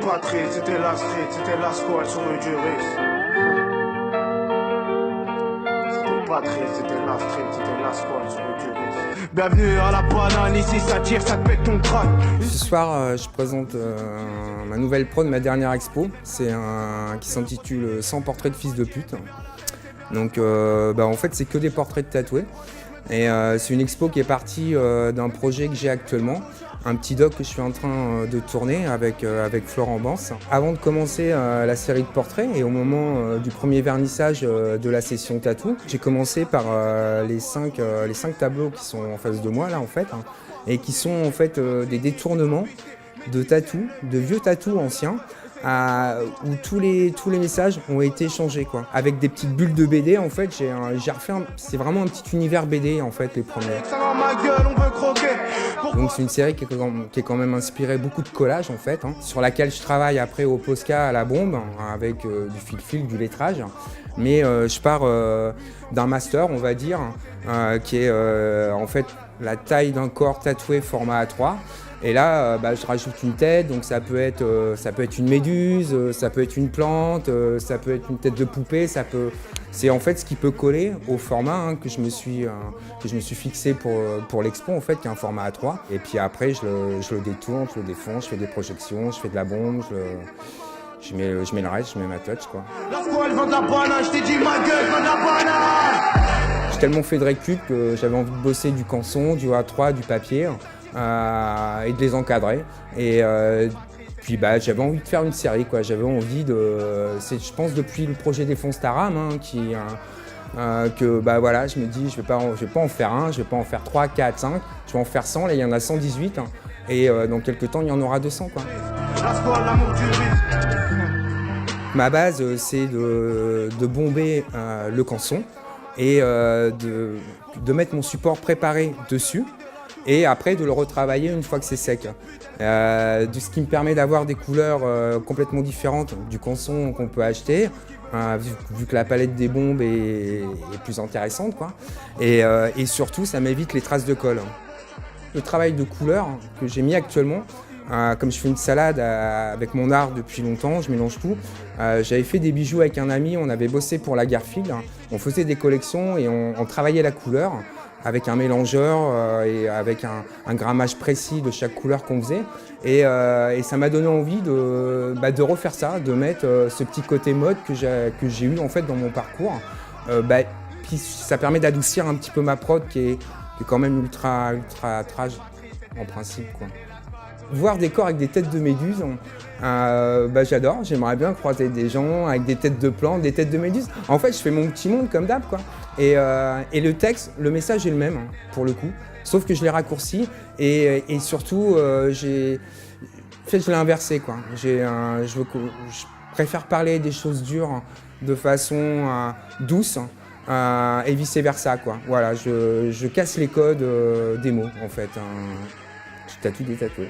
pas triste, c'était la street, c'était la squad sur le juriste. C'était pas triste, c'était la street, c'était la squad sur le juriste. Bienvenue à la banane, ici ça tire, ça te pète ton crâne. Ce soir, je présente ma nouvelle prod, ma dernière expo. C'est qui s'intitule 100 portraits de fils de pute. Donc en fait c'est que des portraits de tatoués. Et c'est une expo qui est partie d'un projet que j'ai actuellement, un petit doc que je suis en train de tourner avec Florent Bance. Avant de commencer la série de portraits et au moment du premier vernissage de la session tatou, j'ai commencé par les cinq tableaux qui sont en face de moi là en fait, et qui sont en fait des détournements de tatous, de vieux tatous anciens, où tous les messages ont été changés quoi. Avec des petites bulles de BD en fait, j'ai refait c'est vraiment un petit univers BD en fait les premiers. Donc c'est une série qui est quand même inspirée beaucoup de collages en fait, sur laquelle je travaille après au Posca à la bombe avec du fil-fil, du lettrage. Mais je pars d'un master on va dire, qui est en fait la taille d'un corps tatoué format A3. Et là, je rajoute une tête, donc ça peut être une méduse, ça peut être une plante, ça peut être une tête de poupée, c'est en fait ce qui peut coller au format que je me suis fixé pour l'expo en fait, qui est un format A3. Et puis après, je le détourne, je le défonce, je fais des projections, je fais de la bombe, je mets le reste, je mets ma touch quoi. J'ai tellement fait de récup que j'avais envie de bosser du canson, du A3, du papier. Et de les encadrer. Et puis j'avais envie de faire une série quoi. J'avais envie je pense depuis le projet des fonds Staram voilà, je me dis je vais pas en faire un, je vais pas en faire 3, 4, 5, je vais en faire 100, là il y en a 118 et dans quelques temps il y en aura 200 quoi. Ma base c'est de bomber le canson et de mettre mon support préparé dessus. Et après de le retravailler une fois que c'est sec. Ce qui me permet d'avoir des couleurs complètement différentes du canson qu'on peut acheter, vu que la palette des bombes est plus intéressante, quoi. Et surtout, ça m'évite les traces de colle. Le travail de couleur que j'ai mis actuellement, comme je fais une salade avec mon art depuis longtemps, je mélange tout. J'avais fait des bijoux avec un ami, on avait bossé pour la Garfield. On faisait des collections et on travaillait la couleur avec un mélangeur et avec un grammage précis de chaque couleur qu'on faisait. Et ça m'a donné envie de refaire ça, de mettre ce petit côté mode que j'ai eu en fait dans mon parcours. Puis ça permet d'adoucir un petit peu ma prod qui est quand même ultra trash en principe, quoi. Voir des corps avec des têtes de méduses, j'adore, j'aimerais bien croiser des gens avec des têtes de plantes, des têtes de méduses. En fait, je fais mon petit monde comme d'hab, quoi. Et le texte, le message est le même, pour le coup, sauf que je l'ai raccourci et surtout, je l'ai inversé, quoi. Je préfère parler des choses dures de façon douce et vice-versa, quoi. Voilà, je casse les codes des mots, en fait. Je tatoue des tatoués.